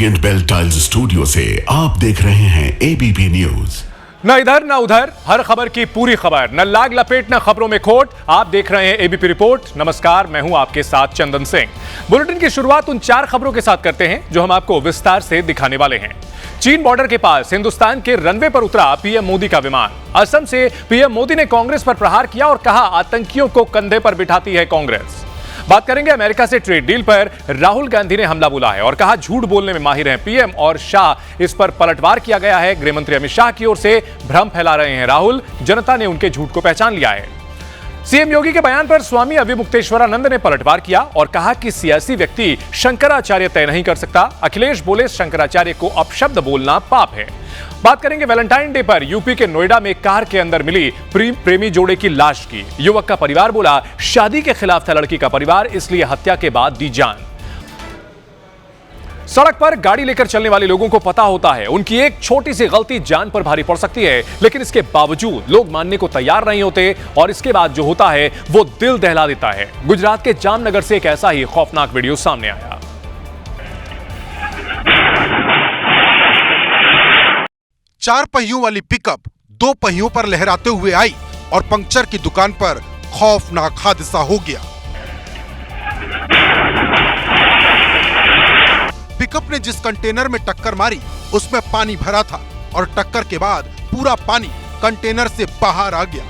Orient bell tiles studio से आप देख रहे हैं एबीपी न्यूज। न इधर न उधर, हर खबर की पूरी खबर, न लाग लपेट न खबरों में खोट। आप देख रहे हैं एबीपी रिपोर्ट। नमस्कार, मैं हूं आपके साथ चंदन सिंह। बुलेटिन की शुरुआत उन 4 खबरों के साथ करते हैं जो हम आपको विस्तार से दिखाने वाले हैं। चीन बॉर्डर के पास हिंदुस्तान के रनवे पर उतरा पीएम मोदी का विमान। असम से पीएम मोदी ने कांग्रेस पर प्रहार किया और कहा, आतंकियों को कंधे पर बिठाती है कांग्रेस। बात करेंगे अमेरिका से ट्रेड डील पर राहुल गांधी ने हमला बोला है और कहा, झूठ बोलने में माहिर हैं पीएम और शाह। इस पर पलटवार किया गया है। गृह मंत्री अमित शाह की ओर से भ्रम फैला रहे हैं राहुल, जनता ने उनके झूठ को पहचान लिया है। सीएम योगी के बयान पर स्वामी अविमुक्तेश्वरानंद ने पलटवार किया और कहा कि सियासी व्यक्ति शंकराचार्य तय नहीं कर सकता। अखिलेश बोले, शंकराचार्य को अपशब्द बोलना पाप है। बात करेंगे वैलेंटाइन डे पर यूपी के नोएडा में कार के अंदर मिली प्रेमी जोड़े की लाश की। युवक का परिवार बोला, शादी के खिलाफ था लड़की का परिवार, इसलिए हत्या के बाद दी जान। सड़क पर गाड़ी लेकर चलने वाले लोगों को पता होता है उनकी एक छोटी सी गलती जान पर भारी पड़ सकती है, लेकिन इसके बावजूद लोग मानने को तैयार नहीं होते और इसके बाद जो होता है वो दिल दहला देता है। गुजरात के जामनगर से एक ऐसा ही खौफनाक वीडियो सामने आया। चार पहियों वाली पिकअप 2 पहियों पर लहराते हुए आई और पंक्चर की दुकान पर खौफनाक हादसा हो गया। पिकअप ने जिस कंटेनर में टक्कर मारी उसमें पानी भरा था और टक्कर के बाद पूरा पानी कंटेनर से बाहर आ गया।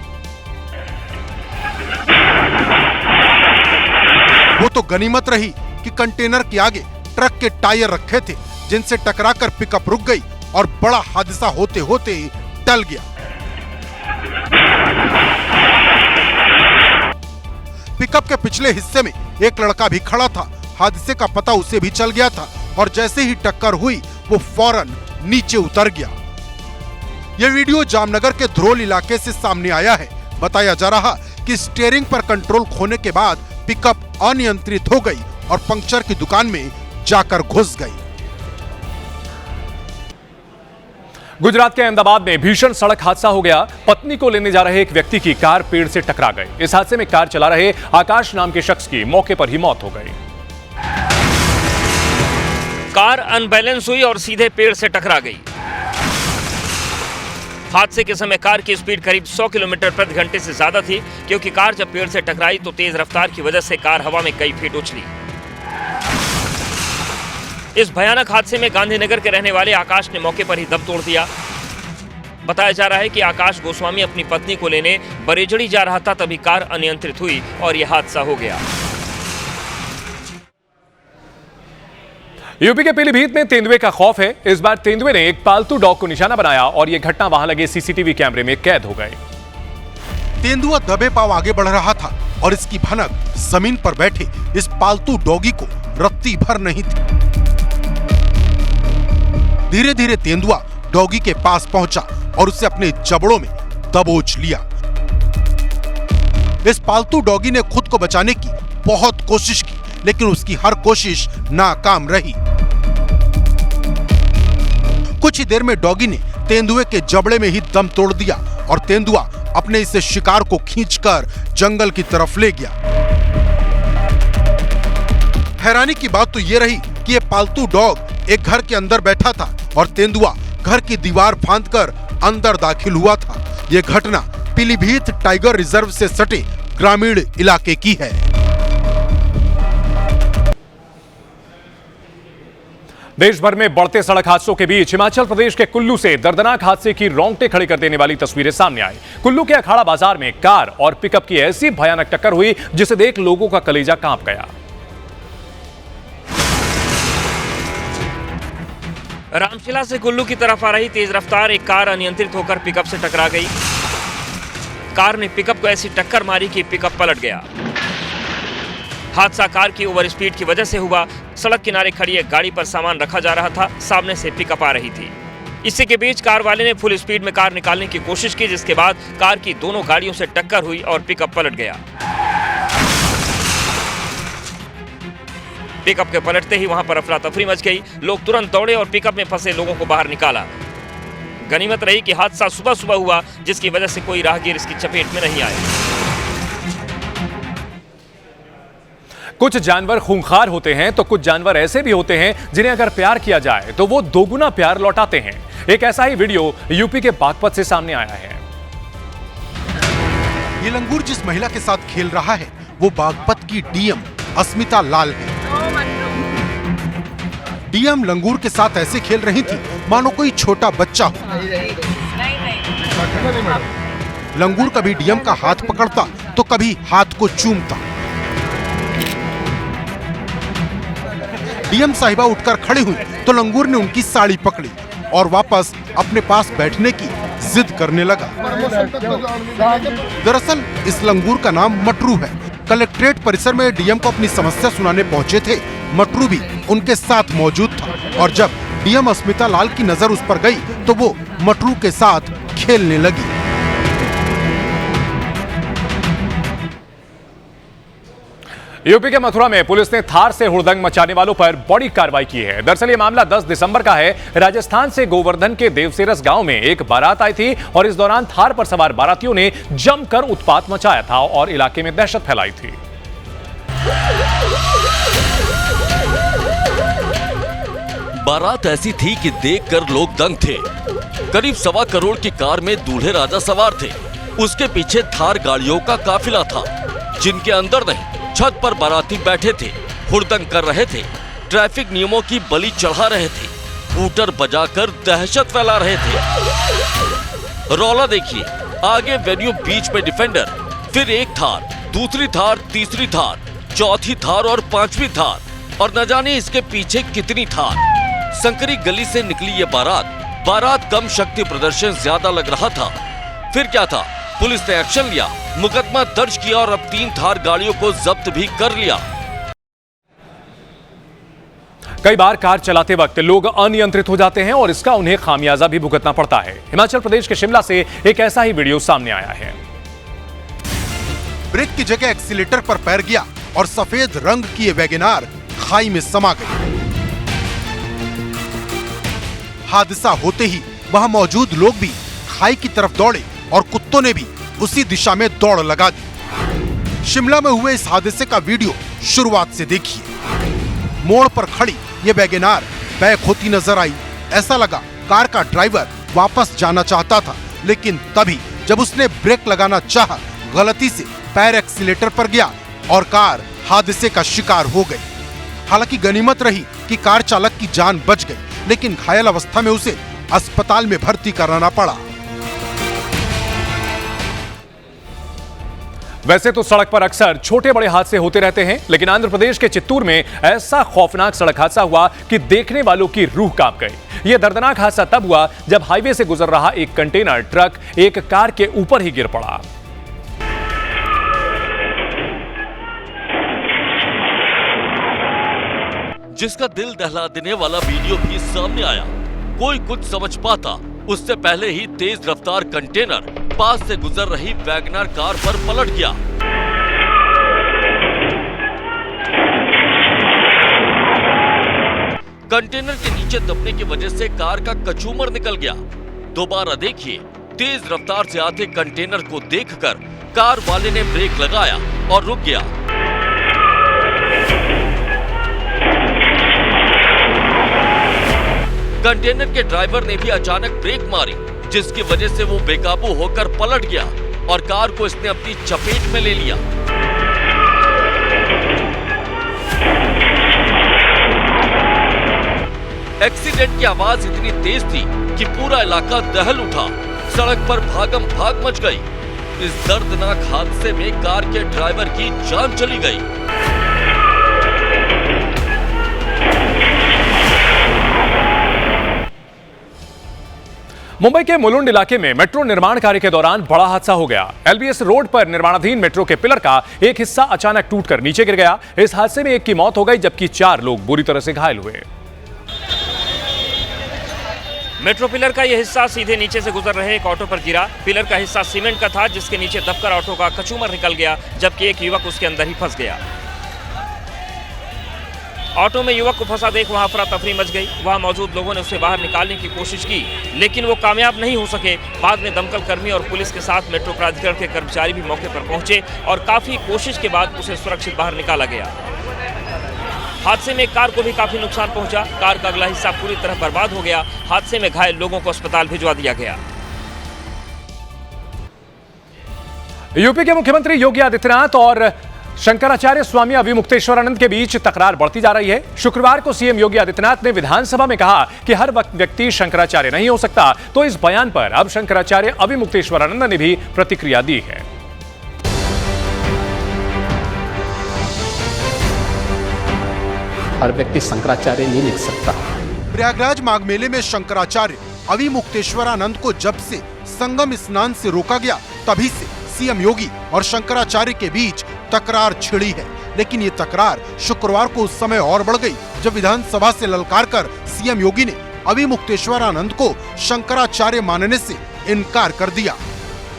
वो तो गनीमत रही कि कंटेनर के आगे ट्रक के टायर रखे थे, जिनसे टकराकर पिकअप रुक गई और बड़ा हादसा होते होते टल गया। पिकअप के पिछले हिस्से में एक लड़का भी खड़ा था। हादसे का पता उसे भी चल गया था और जैसे ही टक्कर हुई वो फौरन नीचे उतर गया। यह वीडियो जामनगर के ध्रोल इलाके से सामने आया है। बताया जा रहा कि स्टीयरिंग पर कंट्रोल खोने के बाद पिकअप अनियंत्रित हो गई और पंक्चर की दुकान में जाकर घुस गई। गुजरात के अहमदाबाद में भीषण सड़क हादसा हो गया। पत्नी को लेने जा रहे एक व्यक्ति की कार पेड़ से टकरा गई। इस हादसे में कार चला रहे आकाश नाम के शख्स की मौके पर ही मौत हो गई। कार अनबैलेंस हुई और सीधे पेड़ से टकरा गई। हादसे के समय कार की स्पीड करीब 100 किलोमीटर प्रति घंटे से ज्यादा थी, क्योंकि कार जब पेड़ से टकराई तो तेज रफ्तार की वजह से कार हवा में कई फीट उछली। इस भयानक हादसे में गांधीनगर के रहने वाले आकाश ने मौके पर ही दम तोड़ दिया। बताया जा रहा है कि आकाश गोस्वामी अपनी पत्नी को लेने बरेजड़ी जा रहा था, तभी कार अनियंत्रित हुई और यह हादसा हो गया। यूपी के पीलीभीत में तेंदुए का खौफ है। इस बार तेंदुए ने एक पालतू डॉग को निशाना बनाया और यह घटना वहां लगे सीसीटीवी कैमरे में कैद हो गई। तेंदुआ दबे पांव आगे बढ़ रहा था और इसकी भनक जमीन पर बैठे इस पालतू डॉगी को रत्ती भर नहीं थी। धीरे धीरे तेंदुआ डॉगी के पास पहुंचा और उसे अपने जबड़ों में दबोच लिया। इस पालतू डॉगी ने खुद को बचाने की बहुत कोशिश की, लेकिन उसकी हर कोशिश नाकाम रही। कुछ ही देर में डॉगी ने तेंदुए के जबड़े में ही दम तोड़ दिया और तेंदुआ अपने इस शिकार को खींचकर जंगल की तरफ ले गया। हैरानी की बात तो ये रही कि ये पालतू डॉग एक घर के अंदर बैठा था और तेंदुआ घर की दीवार फांदकर अंदर दाखिल हुआ था। यह घटना पीलीभीत टाइगर रिजर्व से सटे ग्रामीण इलाके की है। देश भर में बढ़ते सड़क हादसों के बीच हिमाचल प्रदेश के कुल्लू से दर्दनाक हादसे की रोंगटे खड़े कर देने वाली तस्वीरें सामने आई। कुल्लू के अखाड़ा बाजार में कार और पिकअप की ऐसी भयानक टक्कर हुई जिसे देख लोगों का कलेजा कांप गया। रामशिला से कुल्लू की तरफ आ रही तेज रफ्तार एक कार अनियंत्रित होकर पिकअप से टकरा गई। कार ने पिकअप को ऐसी टक्कर मारी कि पिकअप पलट गया। हादसा कार की ओवर स्पीड की वजह से हुआ। सड़क किनारे खड़ी एक गाड़ी पर सामान रखा जा रहा था, सामने से पिकअप आ रही थी। इसी के बीच कार वाले ने फुल स्पीड में कार निकालने की कोशिश की, जिसके बाद कार की दोनों गाड़ियों से टक्कर हुई और पिकअप पलट गया। पिकअप के पलटते ही वहां पर अफरा तफरी मच गई। लोग तुरंत दौड़े और पिकअप में फंसे लोगों को बाहर निकाला। गनीमत रही कि हादसा सुबह सुबह हुआ, जिसकी वजह से कोई राहगीर इसकी चपेट में नहीं आया। कुछ जानवर खूंखार होते हैं तो कुछ जानवर ऐसे भी होते हैं जिन्हें अगर प्यार किया जाए तो वो दोगुना प्यार लौटाते हैं। एक ऐसा ही वीडियो यूपी के बागपत से सामने आया है। ये लंगूर जिस महिला के साथ खेल रहा है वो बागपत की डीएम अस्मिता लाल है। डीएम लंगूर के साथ ऐसे खेल रही थी मानो कोई छोटा बच्चा हो। लंगूर कभी डीएम का हाथ पकड़ता तो कभी हाथ को चूमता। डीएम साहिबा उठकर खड़ी हुई तो लंगूर ने उनकी साड़ी पकड़ी और वापस अपने पास बैठने की जिद करने लगा। दरअसल इस लंगूर का नाम मटरू है। कलेक्ट्रेट परिसर में डीएम को अपनी समस्या सुनाने पहुंचे थे। मटरू भी उनके साथ मौजूद था और जब डीएम अस्मिता लाल की नजर उस पर गई तो वो मटरू के साथ खेलने लगी। यूपी के मथुरा में पुलिस ने थार से हुड़दंग मचाने वालों पर बड़ी कार्रवाई की है। दरअसल ये मामला 10 दिसंबर का है। राजस्थान से गोवर्धन के देवसेरस गांव में एक बारात आई थी और इस दौरान थार पर सवार बारातियों ने जमकर उत्पात मचाया था और इलाके में दहशत फैलाई थी। बारात ऐसी थी कि देखकर लोग दंग थे। करीब 1.25 करोड़ की कार में दूल्हे राजा सवार थे। उसके पीछे थार गाड़ियों का काफिला था, जिनके अंदर नहीं छत पर बाराती बैठे थे, हुड़दंग कर रहे थे, ट्रैफिक नियमों की बलि चढ़ा रहे थे, हूटर बजाकर दहशत फैला रहे थे। रौला देखिए, आगे वेन्यू, बीच में डिफेंडर, फिर एक थार, दूसरी थार, तीसरी थार, चौथी थार और 5वीं थार, और न जाने इसके पीछे कितनी थार। संकरी गली से निकली ये बारात कम शक्ति प्रदर्शन ज्यादा लग रहा था। फिर क्या था, पुलिस ने एक्शन लिया, मुकदमा दर्ज किया और अब 3 थार गाड़ियों को जब्त भी कर लिया। कई बार कार चलाते वक्त लोग अनियंत्रित हो जाते हैं और इसका उन्हें खामियाजा भी भुगतना पड़ता है। हिमाचल प्रदेश के शिमला से एक ऐसा ही वीडियो सामने आया है। ब्रेक की जगह एक्सीलेटर पर पैर गया और सफेद रंग की ये वैगनार खाई में समा गई। हादसा होते ही वहां मौजूद लोग भी खाई की तरफ दौड़े और कुत्तों ने भी उसी दिशा में दौड़ लगा दी। शिमला में हुए इस हादसे का वीडियो शुरुआत से देखिए। मोड़ पर खड़ी ये वैगनार बैक होती नजर आई। ऐसा लगा कार का ड्राइवर वापस जाना चाहता था, लेकिन तभी जब उसने ब्रेक लगाना चाहा, गलती से पैर एक्सीलेटर पर गया और कार हादसे का शिकार हो गई। हालांकि गनीमत रही कि कार चालक की जान बच गई, लेकिन घायल अवस्था में उसे अस्पताल में भर्ती कराना पड़ा। वैसे तो सड़क पर अक्सर छोटे बड़े हादसे होते रहते हैं, लेकिन आंध्र प्रदेश के चित्तूर में ऐसा खौफनाक सड़क हादसा हुआ कि देखने वालों की रूह कांप गई। यह दर्दनाक हादसा तब हुआ जब हाईवे से गुजर रहा एक कंटेनर ट्रक एक कार के ऊपर ही गिर पड़ा। जिसका दिल दहला देने वाला वीडियो भी सामने आया। कोई कुछ समझ पाता उससे पहले ही तेज रफ्तार कंटेनर पास से गुजर रही वैगनर कार पर पलट गया। कंटेनर के नीचे दबने की वजह से कार का कचूमर निकल गया। दोबारा देखिए, तेज रफ्तार से आते कंटेनर को देखकर कार वाले ने ब्रेक लगाया और रुक गया। कंटेनर के ड्राइवर ने भी अचानक ब्रेक मारी, जिसकी वजह से वो बेकाबू होकर पलट गया और कार को इसने अपनी चपेट में ले लिया। एक्सीडेंट की आवाज इतनी तेज थी कि पूरा इलाका दहल उठा। सड़क पर भागम भाग मच गई। इस दर्दनाक हादसे में कार के ड्राइवर की जान चली गई। मुंबई के मुलुंड इलाके में मेट्रो निर्माण कार्य के दौरान बड़ा हादसा हो गया। एलबीएस रोड पर निर्माणाधीन मेट्रो के पिलर का एक हिस्सा अचानक टूटकर नीचे गिर गया। इस हादसे में एक की मौत हो गई, जबकि 4 लोग बुरी तरह से घायल हुए। मेट्रो पिलर का यह हिस्सा सीधे नीचे से गुजर रहे एक ऑटो पर गिरा। पिलर का हिस्सा सीमेंट का था, जिसके नीचे दबकर ऑटो का कचूमर निकल गया, जबकि एक युवक उसके अंदर ही फंस गया। ऑटो में युवक को फंसा देख वहां अफरा तफरी मच गई। वहां मौजूद लोगों ने उसे बाहर निकालने की कोशिश की, लेकिन वो कामयाब नहीं हो सके। बाद में दमकल कर्मी और पुलिस के साथ मेट्रो प्राधिकरण के कर्मचारी भी मौके पर पहुंचे और काफी कोशिश के बाद उसे सुरक्षित बाहर निकाला गया। हादसे में कार को भी काफी नुकसान पहुंचा। कार का अगला हिस्सा पूरी तरह बर्बाद हो गया। हादसे में घायल लोगों को अस्पताल भिजवा दिया गया। यूपी के मुख्यमंत्री योगी आदित्यनाथ और शंकराचार्य स्वामी अविमुक्तेश्वरानंद के बीच तकरार बढ़ती जा रही है। शुक्रवार को सीएम योगी आदित्यनाथ ने विधानसभा में कहा कि हर व्यक्ति शंकराचार्य नहीं हो सकता, तो इस बयान पर अब शंकराचार्य अविमुक्तेश्वरानंद ने भी प्रतिक्रिया दी है। हर व्यक्ति शंकराचार्य नहीं लिख सकता। प्रयागराज माघ मेले में शंकराचार्य अविमुक्तेश्वरानंद को जब से संगम स्नान से रोका गया, तभी से सीएम योगी और शंकराचार्य के बीच तकरार छिड़ी है। लेकिन ये तकरार शुक्रवार को उस समय और बढ़ गई जब विधानसभा से ललकारकर सीएम योगी ने अविमुक्तेश्वरानंद को शंकराचार्य मानने से इनकार कर दिया।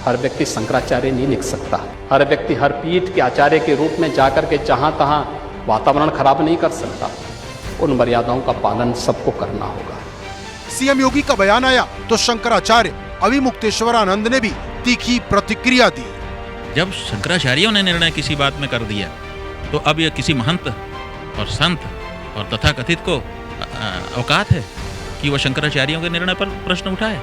हर व्यक्ति शंकराचार्य नहीं लिख सकता। हर व्यक्ति हर पीठ के आचार्य के रूप में जाकर के जहां तहां वातावरण खराब नहीं कर सकता। उन मर्यादाओं का पालन सबको करना होगा। सीएम योगी का बयान आया तो शंकराचार्य अविमुक्तेश्वरानंद ने भी तीखी प्रतिक्रिया दी। जब शंकराचार्यों ने निर्णय किसी बात में कर दिया, तो अब यह किसी महंत और संत और तथाकथित को औकात है कि वह शंकराचार्यों के निर्णय पर प्रश्न उठाए?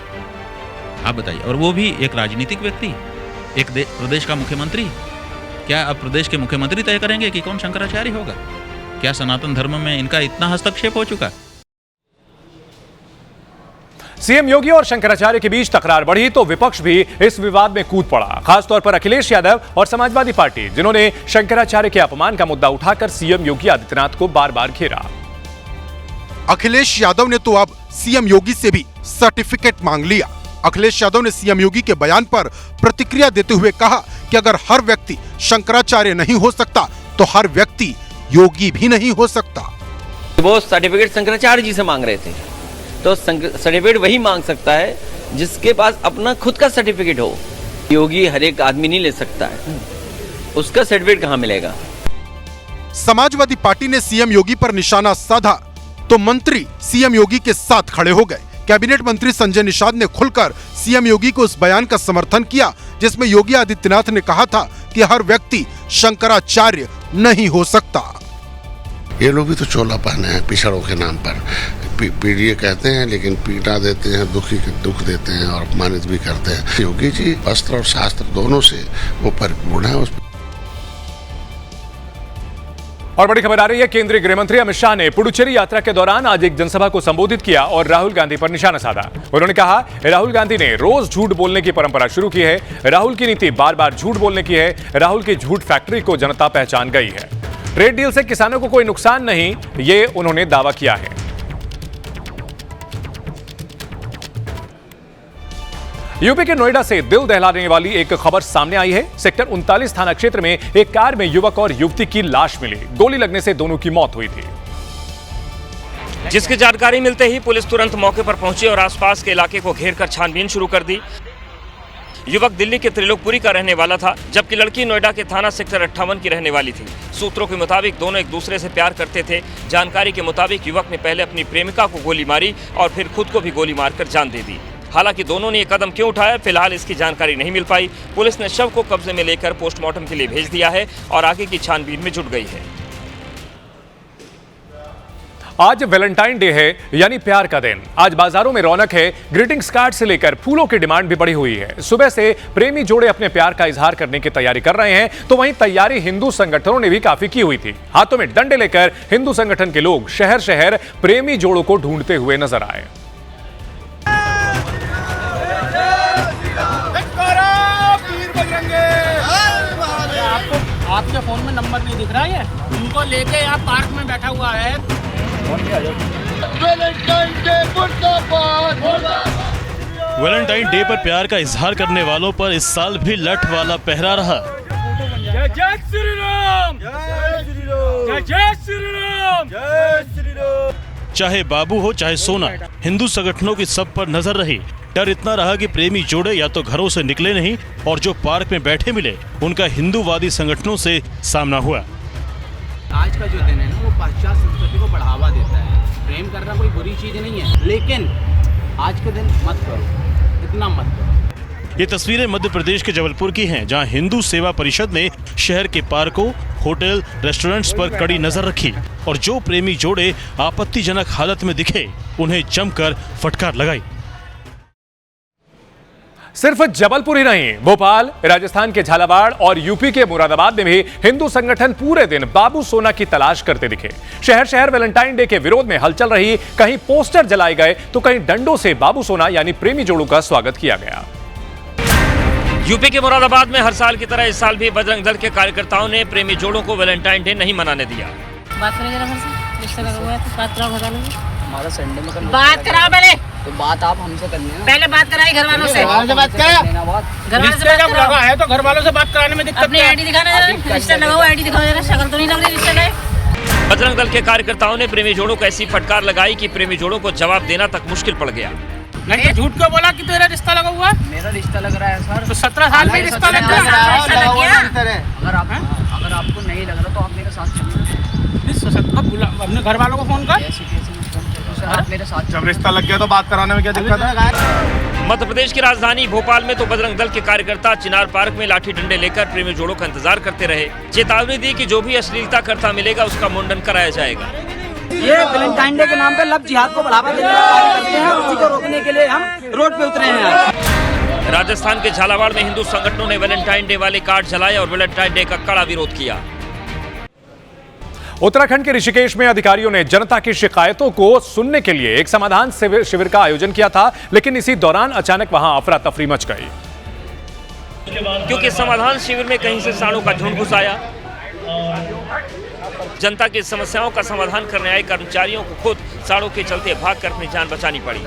आप बताइए। और वो भी एक राजनीतिक व्यक्ति, एक प्रदेश का मुख्यमंत्री। क्या अब प्रदेश के मुख्यमंत्री तय करेंगे कि कौन शंकराचार्य होगा? क्या सनातन धर्म में इनका इतना हस्तक्षेप हो चुका? सीएम योगी और शंकराचार्य के बीच तकरार बढ़ी तो विपक्ष भी इस विवाद में कूद पड़ा। खासतौर पर अखिलेश यादव और समाजवादी पार्टी, जिन्होंने शंकराचार्य के अपमान का मुद्दा उठाकर सीएम योगी आदित्यनाथ को बार बार घेरा। अखिलेश यादव ने तो अब सीएम योगी से भी सर्टिफिकेट मांग लिया। अखिलेश यादव ने सीएम योगी के बयान पर प्रतिक्रिया देते हुए कहा कि अगर हर व्यक्ति शंकराचार्य नहीं हो सकता, तो हर व्यक्ति योगी भी नहीं हो सकता। वो सर्टिफिकेट शंकराचार्य जी से मांग रहे थे, तो सर्टिफिकेट वही मांग सकता है जिसके पास अपना खुद का सर्टिफिकेट हो। योगी हर एक आदमी नहीं ले सकता है, उसका सर्टिफिकेट कहां मिलेगा? समाजवादी पार्टी ने सीएम योगी पर निशाना साधा तो मंत्री सीएम योगी के साथ खड़े हो गए। कैबिनेट मंत्री संजय निषाद ने खुलकर सीएम योगी को उस बयान का समर्थन किया जिसमें योगी आदित्यनाथ ने कहा था कि हर व्यक्ति शंकराचार्य नहीं हो सकता। ये लोग भी तो चोला पहने हैं पिछड़ों के नाम पर। पीड़िए कहते हैं लेकिन पीड़ा देते हैं, दुखी के दुख देते हैं और अपमानित भी करते हैं। योगी जी अस्त्र और शास्त्र दोनों से वो परिपूर्ण है। और बड़ी खबर आ रही है, केंद्रीय गृह मंत्री अमित शाह ने पुडुचेरी यात्रा के दौरान आज एक जनसभा को संबोधित किया और राहुल गांधी पर निशाना साधा। उन्होंने कहा, राहुल गांधी ने रोज झूठ बोलने की परंपरा शुरू की है। राहुल की नीति बार बार झूठ बोलने की है। राहुल की झूठ फैक्ट्री को जनता पहचान गई है। ट्रेड डील से किसानों को कोई नुकसान नहीं, ये उन्होंने दावा किया है। यूपी के नोएडा से दिल दहलाने वाली एक खबर सामने आई है। सेक्टर 39 थाना क्षेत्र में एक कार में युवक और युवती की लाश मिली। गोली लगने से दोनों की मौत हुई थी। जिसकी जानकारी मिलते ही पुलिस तुरंत मौके पर पहुंची और आसपास के इलाके को घेरकर छानबीन शुरू कर दी। युवक दिल्ली के त्रिलोकपुरी का रहने वाला था, जबकि लड़की नोएडा के थाना सेक्टर 58 की रहने वाली थी। सूत्रों के मुताबिक दोनों एक दूसरे से प्यार करते थे। जानकारी के मुताबिक युवक ने पहले अपनी प्रेमिका को गोली मारी और फिर खुद को भी गोली मारकर जान दे दी। हालांकि दोनों ने ये कदम क्यों उठाया, फिलहाल इसकी जानकारी नहीं मिल पाई। पुलिस ने शव को कब्जे में लेकर पोस्टमार्टम के लिए भेज दिया है और आगे की छानबीन में जुट गई है। आज वैलेंटाइन डे है, यानी प्यार का दिन। आज बाजारों में रौनक है। ग्रीटिंग्स कार्ड से लेकर फूलों की डिमांड भी बढ़ी हुई है। सुबह से प्रेमी जोड़े अपने प्यार का इजहार करने की तैयारी कर रहे हैं, तो वहीं तैयारी हिंदू संगठनों ने भी काफी की हुई थी। हाथों में डंडे लेकर हिंदू संगठन के लोग शहर शहर प्रेमी जोड़ों को ढूंढते हुए नजर आए। आपके फोन में नंबर नहीं दिख रहा है, उनको लेके यहाँ पार्क में बैठा हुआ है। वैलेंटाइन डे पर प्यार का इजहार करने वालों पर इस साल भी लठ वाला पहरा रहा। जय श्री राम, जय श्री राम, जय श्री राम, जय श्री राम। चाहे बाबू हो चाहे सोना, हिंदू संगठनों की सब पर नजर रही। डर इतना रहा कि प्रेमी जोड़े या तो घरों से निकले नहीं और जो पार्क में बैठे मिले उनका हिंदूवादी संगठनों से सामना हुआ। आज का जो दिन है ना, वो पाश्चात्य संस्कृति को बढ़ावा देता है। प्रेम करना कोई बुरी चीज नहीं है, लेकिन आज के दिन मत करो, इतना मत करो। ये तस्वीरें मध्य प्रदेश के जबलपुर की हैं, जहां हिंदू सेवा परिषद ने शहर के पार्कों, होटल रेस्टोरेंट्स पर कड़ी नजर रखी और जो प्रेमी जोड़े आपत्तिजनक हालत में दिखे उन्हें जमकर फटकार लगाई। सिर्फ जबलपुर ही नहीं, भोपाल, राजस्थान के झालावाड़ और यूपी के मुरादाबाद में भी हिंदू संगठन पूरे दिन बाबू सोना की तलाश करते दिखे। शहर शहर वैलेंटाइन डे के विरोध में हलचल रही। कहीं पोस्टर जलाए गए तो कहीं डंडों से बाबू सोना यानी प्रेमी जोड़ों का स्वागत किया गया। यूपी के मुरादाबाद में हर साल की तरह इस साल भी बजरंग दल के कार्यकर्ताओं ने प्रेमी जोड़ों को वैलेंटाइन डे नहीं मनाने दिया। बात करें जरा रिश्ता लगा हुआ है तो बात कराओ, हमारा संडे में बात कराओ पहले। तो बात आप हमसे करनी है, पहले बात कराई घर वालों से। घर वालों से बात लगा है तो घर वालों से बात कराने में दिक्कत अपनी आईडी दिखाना जरा, रिश्ता लगा हुआ आईडी दिखाओ जरा, शक्ल तो नहीं लग रही रिश्ते का। बजरंग दल के कार्यकर्ताओं ने प्रेमी जोड़ों को ऐसी फटकार लगाई कि प्रेमी जोड़ों को जवाब देना तक मुश्किल पड़ गया। नहीं तो झूठ क्यों बोला कि तेरा रिश्ता लगा हुआ? मेरा रिश्ता लग रहा है सर। तो 17 साल में रिश्ता लग गया। अगर आपको नहीं लग रहा तो आप मेरे साथ चलिए, अपने घर वालों को फोन कर, आप मेरे साथ। जब रिश्ता लग गया तो बात कराने में क्या दिक्कत है? मध्य प्रदेश की राजधानी भोपाल में तो बजरंग दल के कार्यकर्ता चिनार पार्क में लाठी डंडे लेकर प्रेमी जोड़ों का इंतजार करते रहे। चेतावनी दी कि जो भी अश्लीलता करता मिलेगा उसका मुंडन कराया जाएगा। ये वैलेंटाइन डे के नाम पर लव जिहाद को बढ़ावा देने का कार्य करते हैं, उसी को रोकने के लिए हम रोड पे उतरे हैं। राजस्थान के झालावाड़ में हिंदू संगठनों ने वैलेंटाइन डे वाले कार्ड जलाए और वैलेंटाइन डे का कड़ा विरोध किया। उत्तराखंड के ऋषिकेश में अधिकारियों ने जनता की शिकायतों को सुनने के लिए एक समाधान शिविर का आयोजन किया था, लेकिन इसी दौरान अचानक वहां अफरा तफरी मच गई। क्योंकि समाधान शिविर में कहीं से सांडों का झुंड घुस आया। जनता की समस्याओं का समाधान करने आए कर्मचारियों को खुद सांडों के चलते भागकर अपनी जान बचानी पड़ी।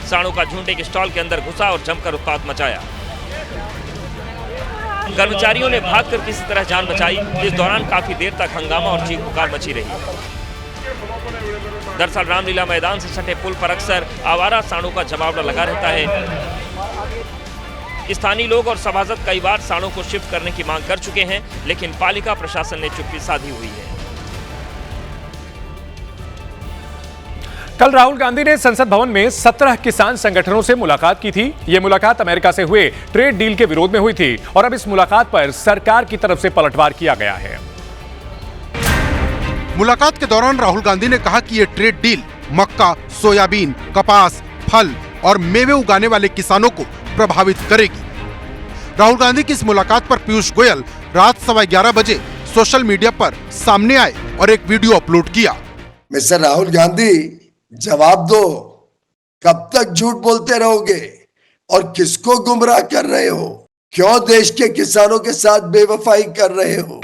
सांडों का झुंड एक स्टॉल के अंदर घुसा और जमकर उत्पात मचाया। कर्मचारियों ने भागकर किसी तरह जान बचाई। इस दौरान काफी देर तक हंगामा और चीख पुकार मची रही। दरअसल रामलीला मैदान से सटे पुल पर अक्सर आवारा सांडों का जमावड़ा लगा रहता है। स्थानीय लोग और सभासद कई बार सांडों को शिफ्ट करने की मांग कर चुके हैं, लेकिन पालिका प्रशासन ने चुप्पी साधी हुई है। कल राहुल गांधी ने संसद भवन में 17 किसान संगठनों से मुलाकात की थी। यह मुलाकात अमेरिका से हुए ट्रेड डील के विरोध में हुई थी और अब इस मुलाकात पर सरकार की तरफ से पलटवार किया गया है। मुलाकात के दौरान राहुल गांधी ने कहा कि यह ट्रेड डील मक्का, सोयाबीन, कपास, फल और मेवे उगाने वाले किसानों को प्रभावित करेगी। राहुल गांधी की इस मुलाकात पर पीयूष गोयल रात 11:15 बजे सोशल मीडिया पर सामने आए और एक वीडियो अपलोड किया। मिस्टर राहुल गांधी, जवाब दो, कब तक झूठ बोलते रहोगे और किसको गुमराह कर रहे हो? क्यों देश के किसानों के साथ बेवफाई कर रहे हो?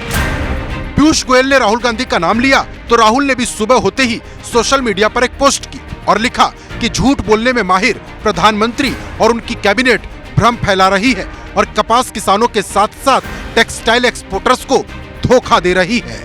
पीयूष गोयल ने राहुल गांधी का नाम लिया तो राहुल ने भी सुबह होते ही सोशल मीडिया पर एक पोस्ट की और लिखा कि झूठ बोलने में माहिर प्रधानमंत्री और उनकी कैबिनेट भ्रम फैला रही है और कपास किसानों के साथ साथ टेक्सटाइल एक्सपोर्टर्स को धोखा दे रही है।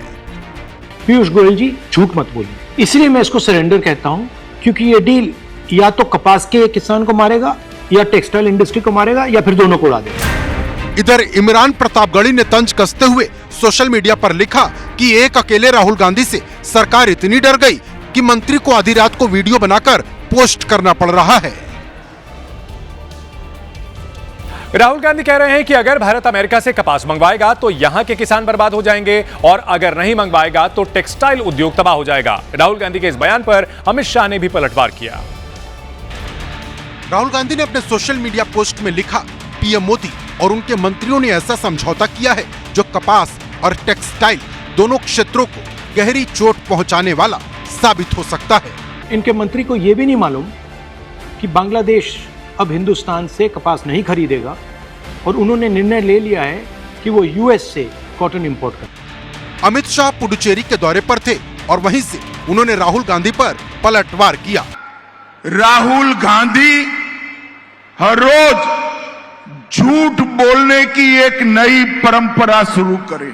पीयूष गोयल जी, झूठ मत बोलिए। इसलिए मैं इसको सरेंडर कहता हूं, क्योंकि ये डील या तो कपास के किसान को मारेगा या टेक्सटाइल इंडस्ट्री को मारेगा या फिर दोनों को उड़ा देगा। इधर इमरान प्रतापगढ़ी ने तंज कसते हुए सोशल मीडिया पर लिखा कि एक अकेले राहुल गांधी से सरकार इतनी डर गई कि मंत्री को आधी रात को वीडियो बनाकर पोस्ट करना पड़ रहा है। राहुल गांधी कह रहे हैं कि अगर भारत अमेरिका से कपास मंगवाएगा तो यहां के किसान बर्बाद हो जाएंगे और अगर नहीं मंगवाएगा तो टेक्सटाइल उद्योग तबाह हो जाएगा। राहुल गांधी के इस बयान पर अमित शाह ने भी पलटवार किया। राहुल गांधी ने अपने सोशल मीडिया पोस्ट में लिखा, पीएम मोदी और उनके मंत्रियों ने ऐसा समझौता किया है जो कपास और टेक्सटाइल दोनों क्षेत्रों को गहरी चोट पहुंचाने वाला साबित हो सकता है। इनके मंत्री को यह भी नहीं मालूम कि बांग्लादेश अब हिंदुस्तान से कपास नहीं खरीदेगा और उन्होंने निर्णय ले लिया है कि वो यूएस से कॉटन इंपोर्ट कर। अमित शाह पुडुचेरी के दौरे पर थे और वहीं से उन्होंने राहुल गांधी पर पलटवार किया। राहुल गांधी हर रोज झूठ बोलने की एक नई परंपरा शुरू करें।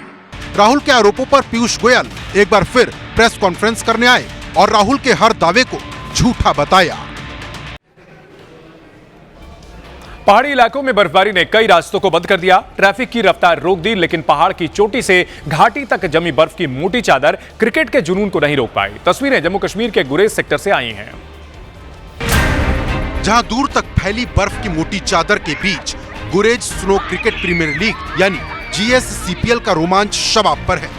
राहुल के आरोपों पर पीयूष गोयल एक बार फिर प्रेस कॉन्फ्रेंस करने आए और राहुल के हर दावे को झूठा बताया। पहाड़ी इलाकों में बर्फबारी ने कई रास्तों को बंद कर दिया, ट्रैफिक की रफ्तार रोक दी, लेकिन पहाड़ की चोटी से घाटी तक जमी बर्फ की मोटी चादर क्रिकेट के जुनून को नहीं रोक पाई। तस्वीरें जम्मू कश्मीर के गुरेज सेक्टर से आई हैं। जहां दूर तक फैली बर्फ की मोटी चादर के बीच गुरेज स्नो क्रिकेट प्रीमियर लीग यानी GSCPL का रोमांच शबाब पर है।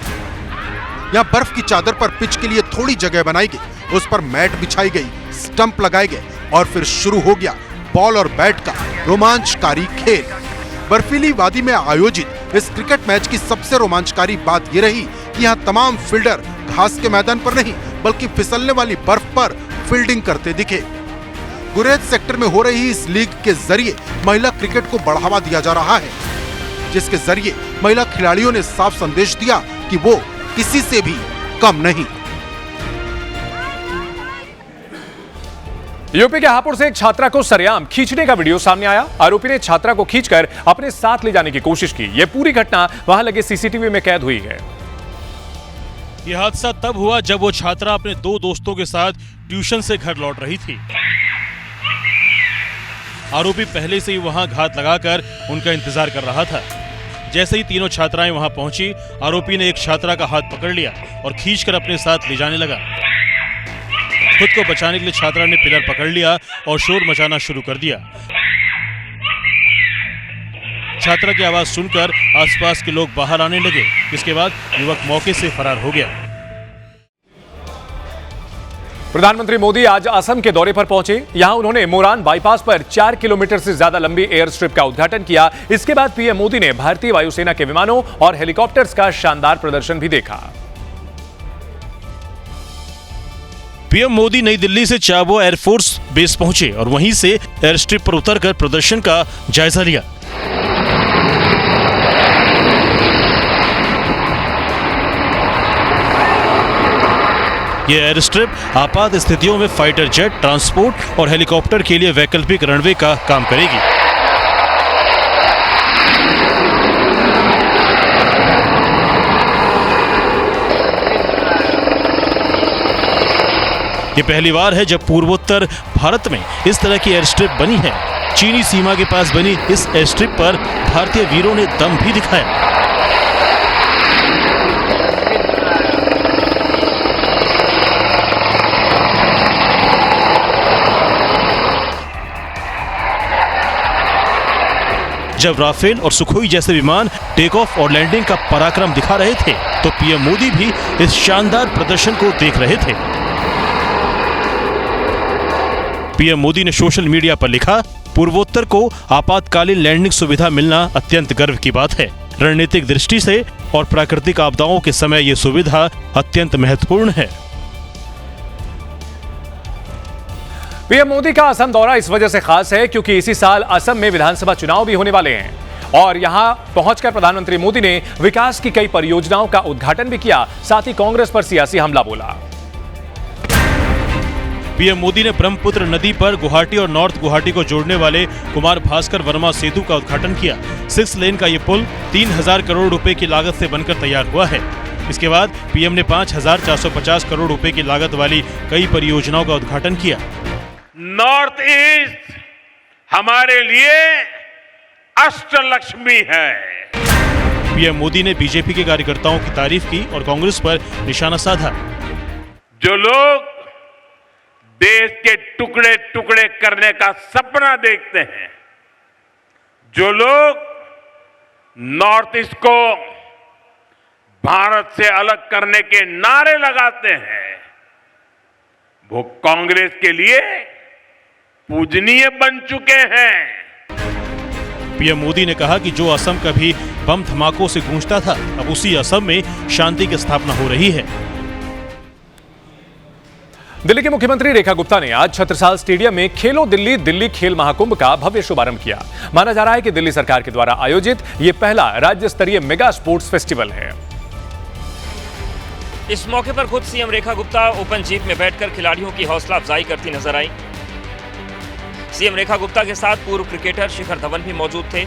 यहाँ बर्फ की चादर पर पिच के लिए थोड़ी जगह बनाई गई, उस पर मैट बिछाई गई, स्टंप लगाए गए और फिर शुरू हो गया बॉल और बैट का रोमांचकारी खेल। बर्फीली वादी में आयोजित इस क्रिकेट मैच की सबसे रोमांचकारी बात यह रही कि यहाँ तमाम फील्डर घास के मैदान पर नहीं बल्कि फिसलने वाली बर्फ पर फील्डिंग करते दिखे। गुरेज सेक्टर में हो रही इस लीग के जरिए महिला क्रिकेट को बढ़ावा दिया जा रहा है, जिसके जरिए महिला खिलाड़ियों ने साफ संदेश दिया कि वो किसी से भी कम नहीं। यूपी के हापुड़ से एक छात्रा को सरेआम खींचने का वीडियो सामने आया। आरोपी ने छात्रा को खींचकर अपने साथ ले जाने की कोशिश की। यह पूरी घटना वहां लगे सीसीटीवी में कैद हुई है। यह हादसा तब हुआ जब वो छात्रा अपने दो दोस्तों के साथ ट्यूशन से घर लौट रही थी। आरोपी पहले से ही वहां घात लगाकर उनका इंतजार कर रहा था। जैसे ही तीनों छात्राएं वहां पहुंची, आरोपी ने एक छात्रा का हाथ पकड़ लिया और खींचकर अपने साथ ले जाने लगा। खुद को बचाने के लिए छात्रा ने पिलर पकड़ लिया और शोर मचाना शुरू कर दिया। छात्रा की आवाज सुनकर आसपास के लोग बाहर आने लगे। इसके बाद युवक मौके से फरार हो गया। प्रधानमंत्री मोदी आज असम के दौरे पर पहुंचे। यहां उन्होंने मोरान बाईपास पर 4 किलोमीटर से ज्यादा लंबी एयर स्ट्रिप का उद्घाटन किया। इसके बाद पीएम मोदी ने भारतीय वायुसेना के विमानों और हेलीकॉप्टर्स का शानदार प्रदर्शन भी देखा। पीएम मोदी नई दिल्ली से चाबो एयरफोर्स बेस पहुंचे और वहीं से एयर स्ट्रिप पर उतरकर प्रदर्शन का जायजा लिया। यह एयर स्ट्रिप आपात स्थितियों में फाइटर जेट, ट्रांसपोर्ट और हेलीकॉप्टर के लिए वैकल्पिक रनवे का काम करेगी। ये पहली बार है जब पूर्वोत्तर भारत में इस तरह की एयर स्ट्रिप बनी है। चीनी सीमा के पास बनी इस एयर स्ट्रिप पर भारतीय वीरों ने दम भी दिखाया। जब राफेल और सुखोई जैसे विमान टेक ऑफ और लैंडिंग का पराक्रम दिखा रहे थे, तो पीएम मोदी भी इस शानदार प्रदर्शन को देख रहे थे। पीएम मोदी ने सोशल मीडिया पर लिखा, पूर्वोत्तर को आपातकालीन लैंडिंग सुविधा मिलना अत्यंत गर्व की बात है। रणनीतिक दृष्टि से और प्राकृतिक आपदाओं के समय यह सुविधा अत्यंत महत्वपूर्ण है। पीएम मोदी का असम दौरा इस वजह से खास है क्योंकि इसी साल असम में विधानसभा चुनाव भी होने वाले हैं और यहां पहुंचकर प्रधानमंत्री मोदी ने विकास की कई परियोजनाओं का उद्घाटन भी किया, साथ ही कांग्रेस पर सियासी हमला बोला। पीएम मोदी ने ब्रह्मपुत्र नदी पर गुवाहाटी और नॉर्थ गुवाहाटी को जोड़ने वाले कुमार भास्कर वर्मा सेतु का उद्घाटन किया। 6 लेन का ये पुल 3000 करोड़ रुपए की लागत से बनकर तैयार हुआ है। इसके बाद पीएम ने 5450 करोड़ रुपए की लागत वाली कई परियोजनाओं का उद्घाटन किया। नॉर्थ ईस्ट हमारे लिए अष्टलक्ष्मी है। पीएम मोदी ने बीजेपी के कार्यकर्ताओं की तारीफ की और कांग्रेस पर निशाना साधा। जो लोग देश के टुकड़े टुकड़े करने का सपना देखते हैं, जो लोग नॉर्थ ईस्ट को भारत से अलग करने के नारे लगाते हैं, वो कांग्रेस के लिए पूजनीय बन चुके हैं। पीएम मोदी ने कहा कि जो असम कभी बम धमाकों से गूंजता था, अब उसी असम में शांति की स्थापना हो रही है। दिल्ली की मुख्यमंत्री रेखा गुप्ता ने आज छत्रसाल स्टेडियम में खेलो दिल्ली दिल्ली खेल महाकुंभ का भव्य शुभारंभ किया। माना जा रहा है कि दिल्ली सरकार के द्वारा आयोजित यह पहला राज्य स्तरीय मेगा स्पोर्ट्स फेस्टिवल है। इस मौके पर खुद CM Rekha Gupta open jeep में बैठकर खिलाड़ियों की हौसला अफजाई करती नजर आई। सीएम रेखा गुप्ता के साथ पूर्व क्रिकेटर शिखर धवन भी मौजूद थे।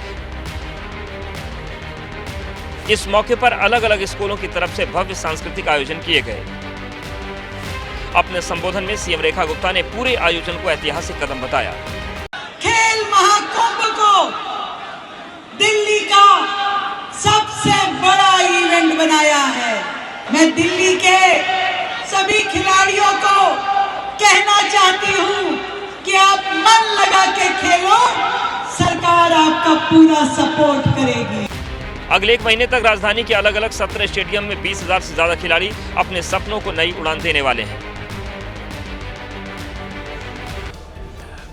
इस मौके पर अलग अलग स्कूलों की तरफ से भव्य सांस्कृतिक आयोजन किए गए। अपने संबोधन में सीएम रेखा गुप्ता ने पूरे आयोजन को ऐतिहासिक कदम बताया। खेल महाकुंभ को दिल्ली का सबसे बड़ा इवेंट बनाया है। मैं दिल्ली के सभी खिलाड़ियों को कहना चाहती हूं कि आप मन लगा के खेलो, सरकार आपका पूरा सपोर्ट करेगी। अगले 1 महीने तक राजधानी के अलग अलग 17 स्टेडियम में 20,000 से ज्यादा खिलाड़ी अपने सपनों को नई उड़ान देने वाले हैं।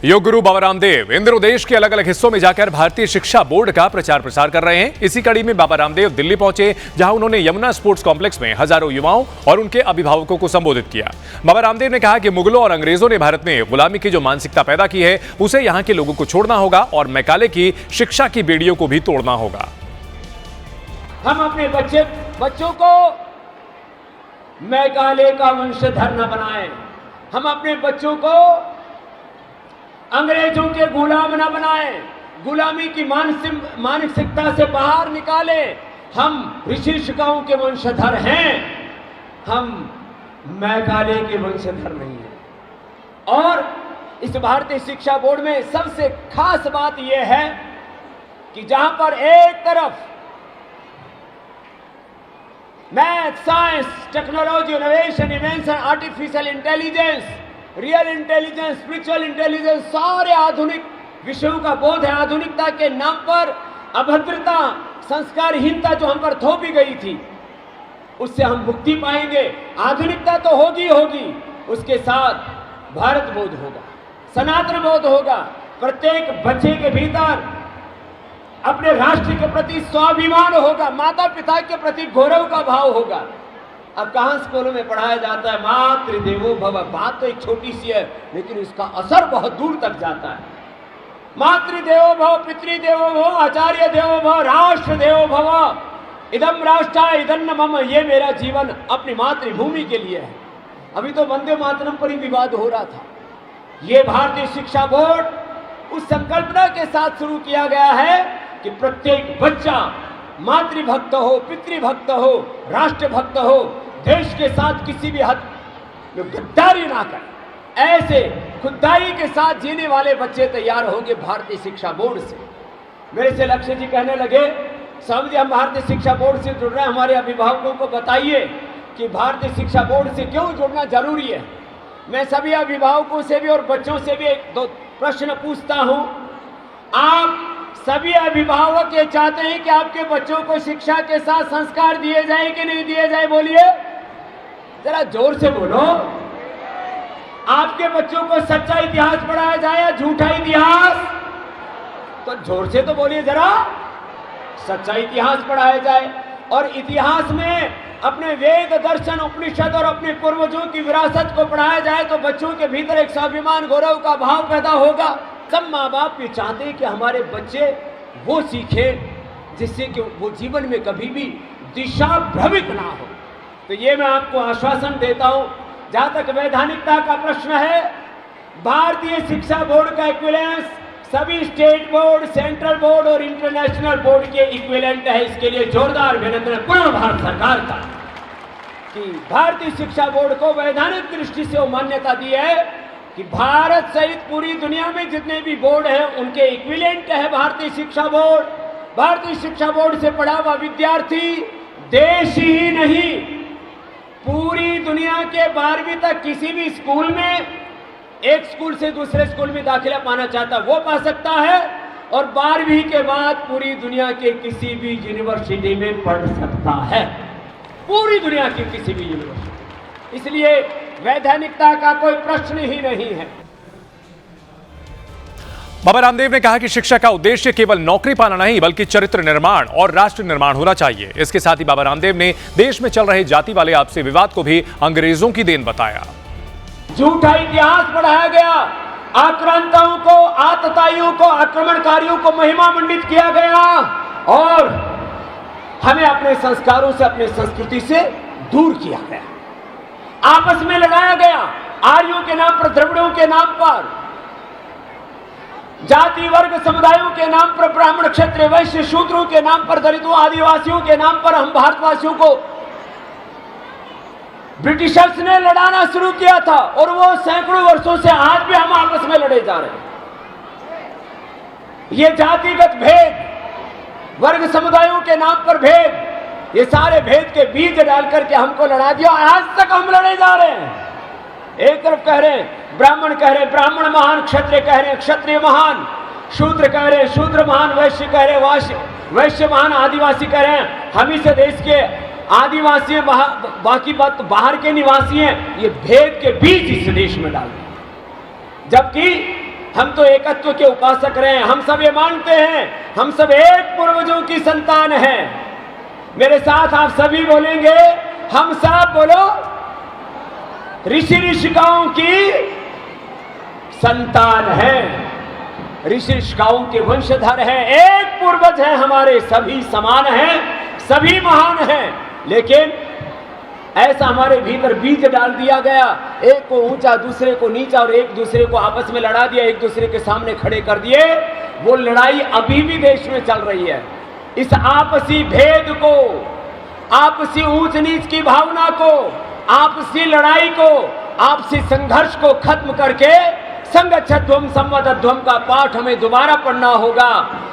योग गुरु बाबा रामदेव इन दिनों देश के अलग अलग हिस्सों में जाकर भारतीय शिक्षा बोर्ड का प्रचार प्रसार कर रहे हैं। इसी कड़ी में बाबा रामदेव दिल्ली पहुंचे, जहां उन्होंने यमुना स्पोर्ट्स कॉम्प्लेक्स में हजारों युवाओं और उनके अभिभावकों को संबोधित किया। बाबा रामदेव ने कहा कि मुगलों और अंग्रेजों ने भारत में गुलामी की जो मानसिकता पैदा की है, उसे यहां के लोगों को छोड़ना होगा और मैकाले की शिक्षा की बेड़ियों को भी तोड़ना होगा। हम अपने बच्चों को मैकाले का वंशधर न बनाएं। हम अपने बच्चों को अंग्रेजों के गुलाम न बनाएं, गुलामी की मानसिकता से बाहर निकालें। हम ऋषि ऋषिकाओं के वंशधर हैं, हम मैकाले के वंशधर नहीं हैं। और इस भारतीय शिक्षा बोर्ड में सबसे खास बात यह है कि जहां पर एक तरफ math, science, technology, innovation, invention, artificial intelligence, real intelligence, spiritual intelligence, सारे आधुनिक विषयों का बोध है। आधुनिकता के नाम पर अभद्रता, संस्कारहीनता जो हम पर थोपी गई थी, उससे हम मुक्ति पाएंगे। आधुनिकता तो होगी, उसके साथ भारत बोध होगा, सनातन बोध होगा। प्रत्येक बच्चे के भीतर अपने राष्ट्र के प्रति स्वाभिमान होगा, माता पिता के प्रति गौरव का भाव होगा। अब कहां स्कूलों में पढ़ाया जाता है मातृदेवो भव। बात तो एक छोटी सी है, लेकिन इसका असर बहुत दूर तक जाता है। मातृदेवो भव, पितृदेवो भव, आचार्य देवो भव, राष्ट्र देवो भव। इदम राष्ट्राय इदन्न मम, ये मेरा जीवन अपनी मातृभूमि के लिए है। अभी तो वंदे मातरम पर ही विवाद हो रहा था। ये भारतीय शिक्षा बोर्ड उस संकल्पना के साथ शुरू किया गया है कि प्रत्येक बच्चा मातृभक्त हो, पितृभक्त हो, राष्ट्रभक्त हो, देश के साथ किसी भी हद में गद्दारी ना करे। ऐसे खुददारी के साथ जीने वाले बच्चे तैयार होंगे भारतीय शिक्षा बोर्ड से। मेरे से लक्ष्य जी कहने लगे, स्वामी जी हम भारतीय शिक्षा बोर्ड से जुड़ रहे हैं, हमारे अभिभावकों को बताइए कि भारतीय शिक्षा बोर्ड से क्यों जुड़ना जरूरी है। मैं सभी अभिभावकों से भी और बच्चों से भी 1-2 प्रश्न पूछता हूं। आप सभी अभिभावक ये चाहते हैं कि आपके बच्चों को शिक्षा के साथ संस्कार दिए जाए कि नहीं दिए जाए? बोलिए, जरा जोर से बोलो। आपके बच्चों को सच्चा इतिहास पढ़ाया जाए या झूठा इतिहास? तो जोर से तो बोलिए जरा। सच्चा इतिहास पढ़ाया जाए और इतिहास में अपने वेद, दर्शन, उपनिषद और अपने पूर्वजों की विरासत को पढ़ाया जाए तो बच्चों के भीतर एक स्वाभिमान, गौरव का भाव पैदा होगा। सब माँ बाप ये चाहते हैं कि हमारे बच्चे वो सीखें जिससे कि वो जीवन में कभी भी दिशा भ्रमित ना हो। तो ये मैं आपको आश्वासन देता हूँ। जहाँ तक वैधानिकता का प्रश्न है, भारतीय शिक्षा बोर्ड का इक्विवेलेंस सभी स्टेट बोर्ड, सेंट्रल बोर्ड और इंटरनेशनल बोर्ड के इक्विवेलेंट है। इसके लिए जोरदार अभिनंदन पूर्ण भारत सरकार का कि भारतीय शिक्षा बोर्ड को वैधानिक दृष्टि से वो मान्यता दी है कि भारत सहित पूरी दुनिया में जितने भी बोर्ड हैं उनके इक्विवेलेंट है भारतीय शिक्षा बोर्ड। भारतीय शिक्षा बोर्ड से पढ़ा हुआ विद्यार्थी देश ही नहीं पूरी दुनिया के 12वीं तक किसी भी स्कूल में, एक स्कूल से दूसरे स्कूल में दाखिला पाना चाहता वो पा सकता है और 12वीं के बाद पूरी दुनिया के किसी भी यूनिवर्सिटी में पढ़ सकता है, पूरी दुनिया की किसी भी यूनिवर्सिटी। इसलिए वैधानिकता का कोई प्रश्न ही नहीं है। बाबा रामदेव ने कहा कि शिक्षा का उद्देश्य केवल नौकरी पाना नहीं बल्कि चरित्र निर्माण और राष्ट्र निर्माण होना चाहिए। इसके साथ ही बाबा रामदेव ने देश में चल रहे जाति वाले आपसी विवाद को भी अंग्रेजों की देन बताया। झूठा इतिहास पढ़ाया गया, आक्रांताओं को, आतताइयों को, आक्रमणकारियों को महिमा मंडित किया गया और हमें अपने संस्कारों से, अपने संस्कृति से दूर किया गया। आपस में लड़ाया गया, आर्यों के नाम पर, द्रविड़ों के नाम पर, जाति वर्ग समुदायों के नाम पर, ब्राह्मण, क्षत्रिय, वैश्य, शूद्रों के नाम पर, दलितों, आदिवासियों के नाम पर हम भारतवासियों को ब्रिटिशर्स ने लड़ाना शुरू किया था और वो सैकड़ों वर्षों से आज भी हम आपस में लड़े जा रहे हैं। ये जातिगत भेद, वर्ग समुदायों के नाम पर भेद, ये सारे भेद के बीज डाल करके हमको लड़ा दिया। आज तक हम लड़े जा रहे हैं। एक तरफ कह रहे हैं ब्राह्मण, कह रहे हैं ब्राह्मण महान, क्षत्रिय कह रहे हैं क्षत्रिय महान, शूद्र कह रहे हैं शूद्र महान, वैश्य कह रहे हैं वैश्य महान आदिवासी करें, हम इस देश के आदिवासी हैं, बाकी बात बाहर के निवासी हैं, ये भेद के बीच इस देश में डाल दिया। जबकि हम तो एकत्व के उपासक रहे हैं, हम सब ये मानते हैं हम सब एक पूर्वजों की संतान हैं। मेरे साथ आप सभी बोलेंगे, हम सब बोलो, ऋषि ऋषिकाओं की संतान हैं, ऋषि ऋषिकाओं के वंशधर हैं, एक पूर्वज हैं हमारे, सभी समान हैं, सभी महान हैं। लेकिन ऐसा हमारे भीतर बीज डाल दिया गया, एक को ऊंचा दूसरे को नीचा, और एक दूसरे को आपस में लड़ा दिया, एक दूसरे के सामने खड़े कर दिए। वो लड़ाई अभी भी देश में चल रही है। इस आपसी भेद को, आपसी ऊंच नीच की भावना को, आपसी लड़ाई को, आपसी संघर्ष को खत्म करके संगच्छध्वम संवदध्वम का पाठ हमें दोबारा पढ़ना होगा,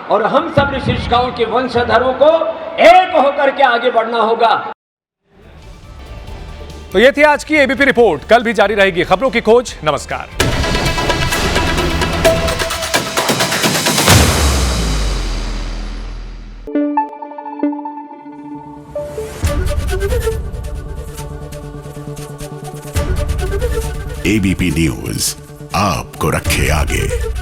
और हम सब ऋषि ऋषिकाओं के वंशधरों को एक होकर के आगे बढ़ना होगा। तो ये थी आज की एबीपी रिपोर्ट। कल भी जारी रहेगी खबरों की खोज। नमस्कार। एबीपी न्यूज आपको रखे आगे।